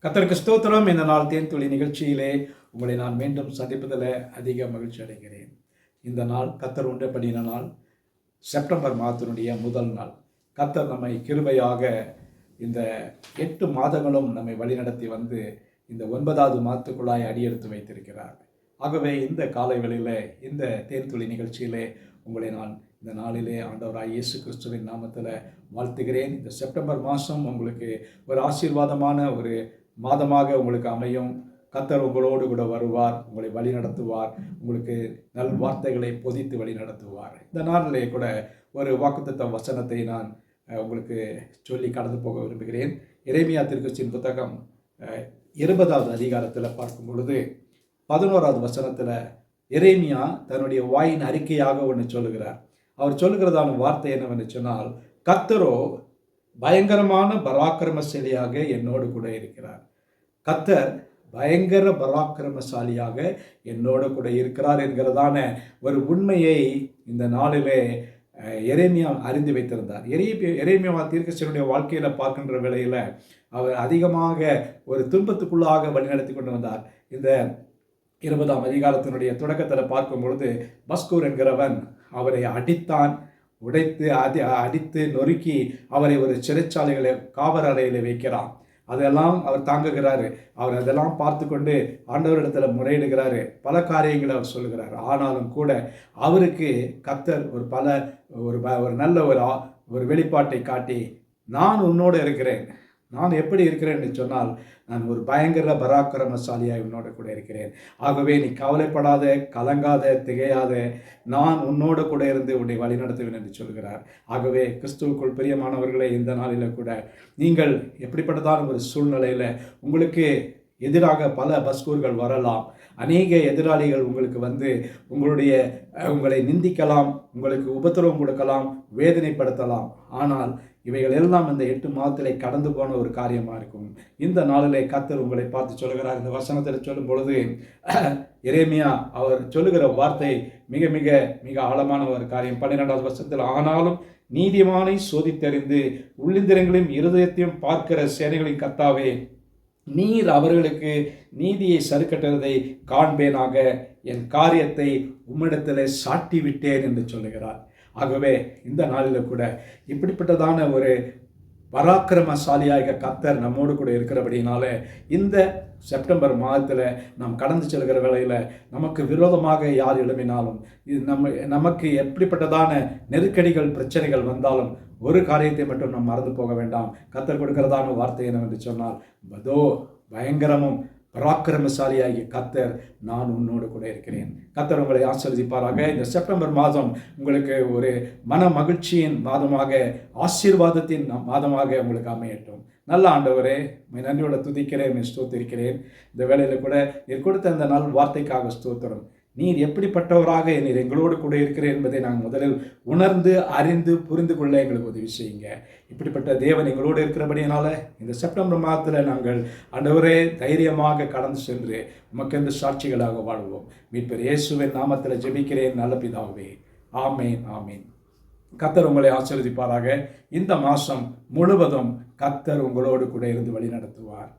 கர்த்தருக்கு ஸ்தோத்திரம். இந்த நாள் தேன்துளி நிகழ்ச்சியிலே உங்களை நான் மீண்டும் சந்திப்பதில் அதிக மகிழ்ச்சி அடைகிறேன். இந்த நாள் கர்த்தர் உண்டு பண்ணின நாள், செப்டம்பர் மாதத்தினுடைய முதல் நாள். கர்த்தர் நம்மை கிருபையாக இந்த 8 மாதங்களும் நம்மை வழிநடத்தி வந்து இந்த 9வது மாதத்துக்குள்ளாய் அடியெடுத்து வைத்திருக்கிறார். ஆகவே இந்த காலை வேளையிலே இந்த தேன்துளி நிகழ்ச்சியிலே உங்களை நான் இந்த நாளிலே ஆண்டவராய் இயேசு கிறிஸ்துவின் நாமத்தில் வாழ்த்துகிறேன். இந்த செப்டம்பர் மாதம் உங்களுக்கு ஒரு ஆசீர்வாதமான ஒரு மாதமாக உங்களுக்கு அமையும். கர்த்தர் உங்களோடு கூட வருவார், உங்களை வழி நடத்துவார், உங்களுக்கு நல் வார்த்தைகளை பொதித்து வழி நடத்துவார். இந்த நாளிலே கூட ஒரு வாக்குத்தத்த வசனத்தை நான் உங்களுக்கு சொல்லி கடந்து போக விரும்புகிறேன். எரேமியா தீர்க்கதரிசியின் புத்தகம் 20வது அதிகாரத்தில் பார்க்கும் பொழுது 11வது வசனத்தில் எரேமியா தன்னுடைய வாயின் அறிக்கையாக ஒன்று சொல்லுகிறார். அவர் சொல்லுகிறதான வார்த்தை என்னவென்று சொன்னால், கர்த்தரோ பயங்கரமான பராக்கிரமசாலியாக என்னோடு கூட இருக்கிறார். கர்த்தர் பயங்கர பராக்கிரமசாலியாக என்னோடு கூட இருக்கிறார் என்கிறதான ஒரு உண்மையை இந்த நாளிலே எரேமியா அறிந்து வைத்திருந்தார். எரேமியா தீர்க்கதரிசியினுடைய வாழ்க்கையில் பார்க்கின்ற வேளையில் அவர் அதிகமாக ஒரு துன்பத்துக்குள்ளாக வழிநடத்தி கொண்டு வந்தார். இந்த 20ஆம் அதிகாரத்தினுடைய தொடக்கத்தில் பார்க்கும் பொழுது பஸ்கூர் என்கிறவன் அவரை அடித்தான், உடைத்து அடித்து நொறுக்கி அவரை ஒரு சிறைச்சாலைகளை காவல் அறையில் வைக்கிறான். அதெல்லாம் அவர் தாங்குகிறாரு. அவர் அதெல்லாம் பார்த்து கொண்டு ஆண்டவரிடத்தில் முறையிடுகிறாரு. பல காரியங்களை அவர் சொல்லுகிறார். ஆனாலும் கூட அவருக்கு கர்த்தர் ஒரு நல்ல ஒரு வெளிப்பாட்டை காட்டி, நான் உன்னோடு இருக்கிறேன். நான் எப்படி இருக்கிறேன் என்று சொன்னால், நான் ஒரு பயங்கர பராக்கிரமசாலியாக உன்னோட கூட இருக்கிறேன். ஆகவே நீ கவலைப்படாத, கலங்காத, திகையாத, நான் உன்னோடு கூட இருந்து உன்னை வழிநடத்துவேன் என்று சொல்கிறார். ஆகவே கிறிஸ்துவுக்குள் பிரியமானவர்களே, இந்த நாளில் கூட நீங்கள் எப்படிப்பட்டதான ஒரு சூழ்நிலையில் உங்களுக்கு எதிராக பல பஸ்கூர்கள் வரலாம். அநேக எதிராளிகள் உங்களுக்கு வந்து உங்களை நிந்திக்கலாம், உங்களுக்கு உபத்திரவம் கொடுக்கலாம், வேதனைப்படுத்தலாம். ஆனால் இவைகள் எல்லாம் இந்த 8 மாதத்திலே கடந்து போன ஒரு காரியமாக இருக்கும். இந்த நாளிலே கர்த்தர் உங்களை பார்த்து சொல்கிறார். இந்த வசனத்தில் சொல்லும் பொழுது எரேமியா அவர் சொல்லுகிற வார்த்தை மிக மிக மிக ஆழமான ஒரு காரியம். 12வது வசனத்தில், ஆனாலும் நீதிமானை சோதித்தறிந்து உள்ளிந்திரங்களையும் இருதயத்தையும் பார்க்கிற சேனைகளின் கர்த்தாவே, நீர் அவர்களுக்கு நீதியை சறுக்கட்டுவதை காண்பேனாக, என் காரியத்தை உம்மிடத்தில் சாட்டி விட்டேன் என்று சொல்லுகிறார். ஆகவே இந்த நாளில் கூட இப்படிப்பட்டதான ஒரு பராக்கிரமசாலியாக கர்த்தர் நம்மோடு கூட இருக்கிறபடினால இந்த செப்டம்பர் மாதத்தில் நாம் கடந்து செல்கிற வேளையில் நமக்கு விரோதமாக யார் எழுப்பினாலும், நமக்கு எப்படிப்பட்டதான நெருக்கடிகள் பிரச்சனைகள் வந்தாலும் ஒரு காரியத்தை மட்டும் நாம் மறந்து போக வேண்டாம். கர்த்தர் கொடுக்கிறதான வார்த்தை என்னவென்று சொன்னால், பதோ பயங்கரமும் பராக்கிரமசாலியாகிய கர்த்தர் நான் உன்னோடு கூட இருக்கிறேன். கர்த்தர் உங்களை ஆசீர்வதிப்பாராக. இந்த செப்டம்பர் மாதம் உங்களுக்கு ஒரு மன மகிழ்ச்சியின் மாதமாக, ஆசீர்வாதத்தின் மாதமாக உங்களுக்கு அமையட்டும். நல்ல ஆண்டவரே, நன்றியோட துதிக்கிறேன், ஸ்தோத்திரிக்கிறேன். இந்த வேளையில் கூட நீர் கொடுத்த இந்த நல் வார்த்தைக்காக ஸ்தோத்திரம். நீர் எப்படிப்பட்டவராக நீர் எங்களோடு கூட இருக்கிறேன் என்பதை நாங்கள் முதலில் உணர்ந்து அறிந்து புரிந்து கொள்ள எங்களுக்கு உதவி செய்யுங்க. இப்படிப்பட்ட தேவன் எங்களோடு இருக்கிறபடியினால இந்த செப்டம்பர் மாதத்தில் நாங்கள் ஆண்டவரே தைரியமாக கடந்து சென்று உமக்கென்று சாட்சிகளாக வாழ்வோம். மீட்பர் இயேசுவின் நாமத்தில் ஜெபிக்கிறேன் நல்ல பிதாவே, ஆமேன் ஆமேன். கர்த்தர் உங்களை ஆசீர்வதிப்பாராக. இந்த மாதம் முழுவதும் கர்த்தர் உங்களோடு கூட இருந்து வழி நடத்துவார்.